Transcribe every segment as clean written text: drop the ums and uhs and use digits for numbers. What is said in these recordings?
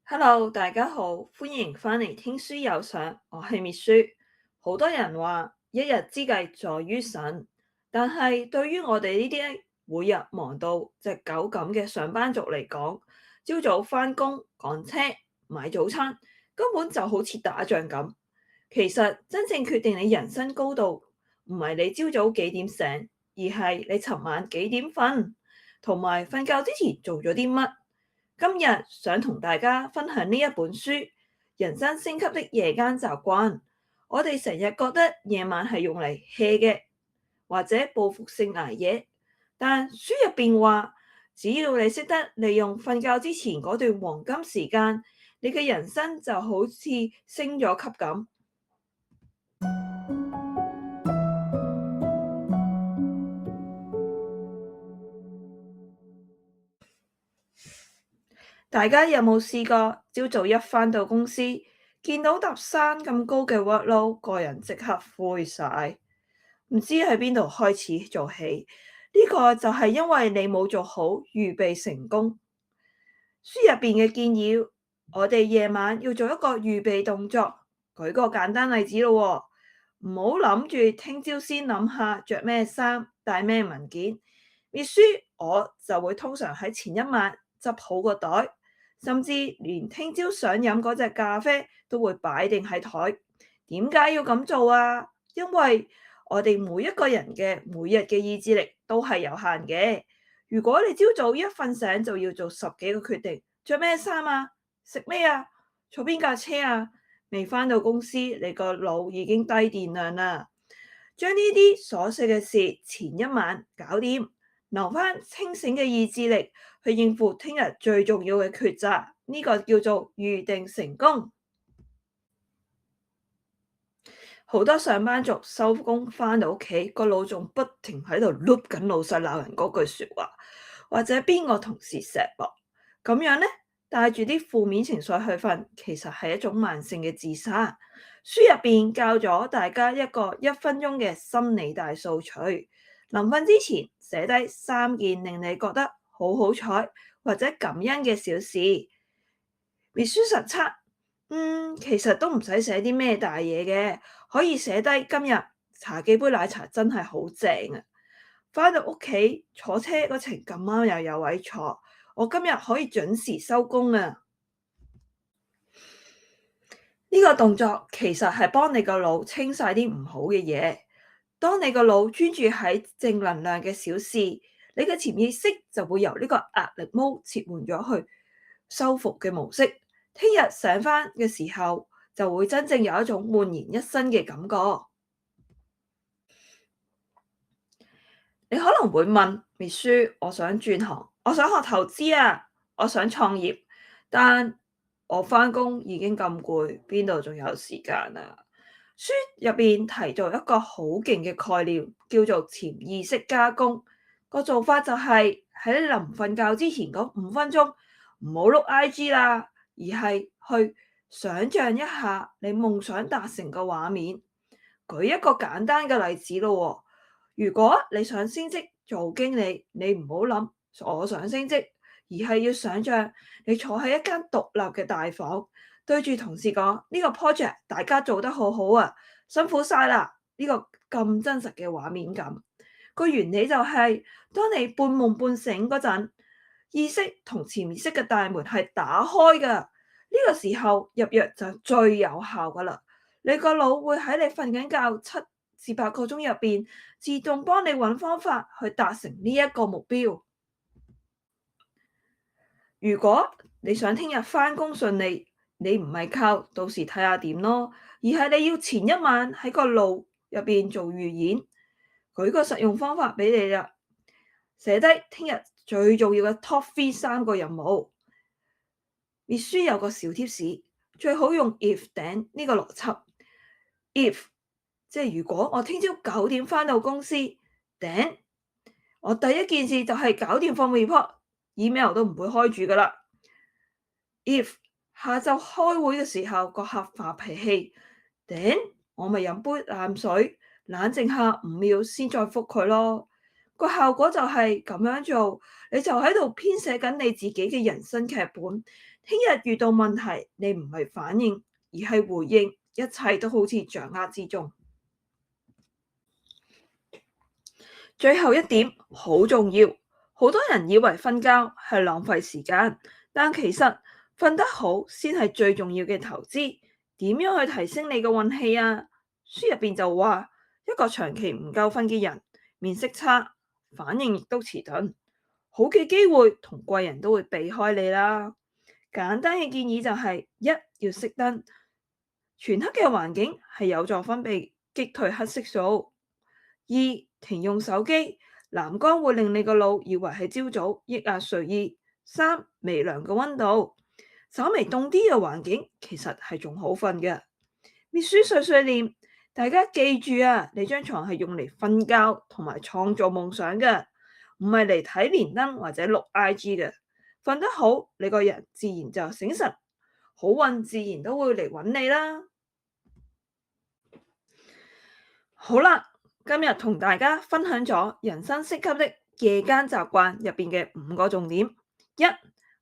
Hello，大家好，歡迎返嚟聽書有賞，我係秘書。好多人話一日之計在於晨，但係對於我哋呢啲每日忙到隻狗咁嘅上班族嚟講，朝早返工趕車買早餐，根本就好似打仗咁。其實真正決定你人生高度，唔係你朝早幾點醒，而係你尋晚幾點瞓，同埋瞓覺之前做咗啲乜。今日想同大家分享呢一本書《人生升級的夜間習慣》。我哋成日覺得夜晚係用嚟 hea 嘅，或者報復性捱夜，但書入邊話，只要你識得利用瞓覺之前嗰段黃金時間，你嘅人生就好似升咗級咁。大家有冇試過朝早一返到公司，見到沓山咁高嘅 workload，個人即刻灰晒，唔知喺邊度開始做起？呢個就係因為你冇做好預備成功。書入邊嘅建議，我哋夜晚要做一個預備動作。舉個簡單例子咯，唔好諗住聽朝先諗下着咩衫、帶咩文件。秘書我就會通常喺前一晚執好個袋，甚至連聽朝想飲嗰隻咖啡都會擺定喺台。點解要咁做啊？因為我哋每一個人嘅每日嘅意志力都係有限嘅。如果你朝早一瞓醒就要做十幾個決定，着咩衫啊，食咩啊，坐邊架車啊，未返到公司，你個腦已經低電量啦。將呢啲瑣碎嘅事前一晚搞掂，留返清醒嘅意志力去應付聽日最重要嘅抉擇，呢個叫做預定成功。好多上班族收工返到屋企，個腦仲不停喺度 loop 緊老細鬧人嗰句說話，或者邊個同事錫我，咁樣呢，帶住啲負面情緒去瞓，其實係一種慢性嘅自殺。書入邊教咗大家一個1分鐘嘅心理大掃除，臨瞓之前寫低3件令你覺得好好彩或者感恩嘅小事。秘書實測，其實都唔使寫啲咩大嘢嘅，可以寫低今日茶幾杯奶茶真係好正啊！返到屋企坐車嗰程咁啱又有位坐，我今日可以準時收工啊！呢個動作其實係幫你個腦清晒啲唔好嘅嘢。當你個腦專注喺正能量嘅小事，你嘅潛意識就會由呢個壓力模式切換咗去修復嘅模式。聽日醒返嘅時候，就會真正有一種煥然一新嘅感覺。你可能會問，秘書，我想轉行，我想學投資啊，我想創業，但我返工已經咁攰，邊度仲有時間啊？書入邊提到一個好勁嘅概念，叫做潛意識加工。個做法就係喺你臨瞓覺之前嗰5分鐘，唔好碌 IG 啦，而係去想像一下你夢想達成嘅畫面。舉一個簡單嘅例子咯，如果你想升職做經理，你唔好諗我想升職，而係要想像你坐喺一間獨立嘅大房，對住同事講呢個 project 大家做得好好啊，辛苦晒啦！呢個咁真實嘅畫面感，個原理就係當你半夢半醒嗰陣，意識同潛意識嘅大門係打開㗎，呢個時候入藥就最有效㗎啦。你個腦會喺你瞓緊覺7至8個鐘入邊，自動幫你揾方法去達成呢一個目標。如果你想聽日返工順利，你唔係靠到時睇下點咯，而係你要前一晚喺個腦入邊做預演。舉個實用方法俾你啦，寫低聽日最重要嘅 top 3個任務。列書有個小貼士，最好用 if 頂呢個邏輯。if 即係如果我聽朝9點返到公司，頂我第一件事就係搞掂份 report，email 都唔會開住噶啦。if 下晝開會嘅時候個客發脾氣，頂我咪飲杯淡水，冷靜下5秒先再覆佢咯。個效果就係咁樣做，你就喺度編寫緊你自己嘅人生劇本。聽日遇到問題，你唔係反應，而係回應，一切都好似掌握之中。最後一點好重要，好多人以為瞓覺係浪費時間，但其實瞓得好先係最重要嘅投資。點樣去提升你嘅運氣啊？書入邊就話，一個長期唔夠瞓嘅人，面色差，反應亦都遲鈍，好嘅機會同貴人都會避開你啦。簡單嘅建議就係：一要熄燈，全黑嘅環境係有助分泌擊退黑色素；二停用手機，藍光會令你個腦以為係朝早，抑壓睡意；三微涼嘅溫度，稍微凍啲嘅環境其實係仲好瞓嘅。滅書碎碎念，大家記住啊！你張床係用嚟瞓覺同埋創造夢想嘅，唔係嚟睇連登或者錄 IG 嘅。瞓得好，你個人自然就醒神，好運自然都會嚟揾你啦。好啦，今日同大家分享咗人生適合的夜間習慣入邊嘅5個重點：一、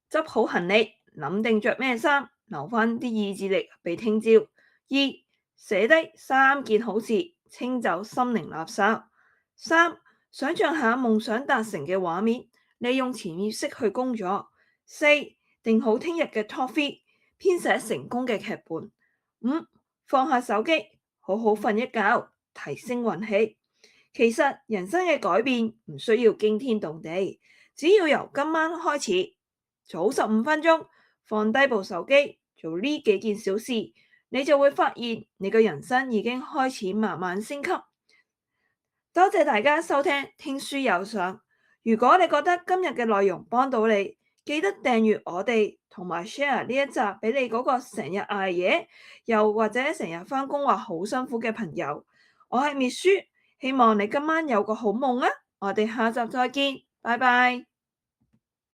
執好行李，諗定着咩衫，留翻啲意志力俾聽朝；二、寫低3件好事，清走心靈垃圾；三、想象下夢想達成嘅畫面，利用潛意識去工作；四、定好聽日嘅 top 3，編寫成功嘅劇本；五、放下手機，好好瞓一覺，提升運氣。其實人生嘅改變唔需要驚天動地，只要由今晚開始，早15分鐘，放低部手機，做呢幾件小事，你就會發現你嘅人生已經開始慢慢升級。多謝大家收聽聽書有賞。如果你覺得今日嘅內容幫到你，記得訂閱我哋同埋 share 呢一集俾你嗰個成日捱夜又或者成日返工話好辛苦嘅朋友。我係滅書，希望你今晚有個好夢啊！我哋下集再見，拜拜。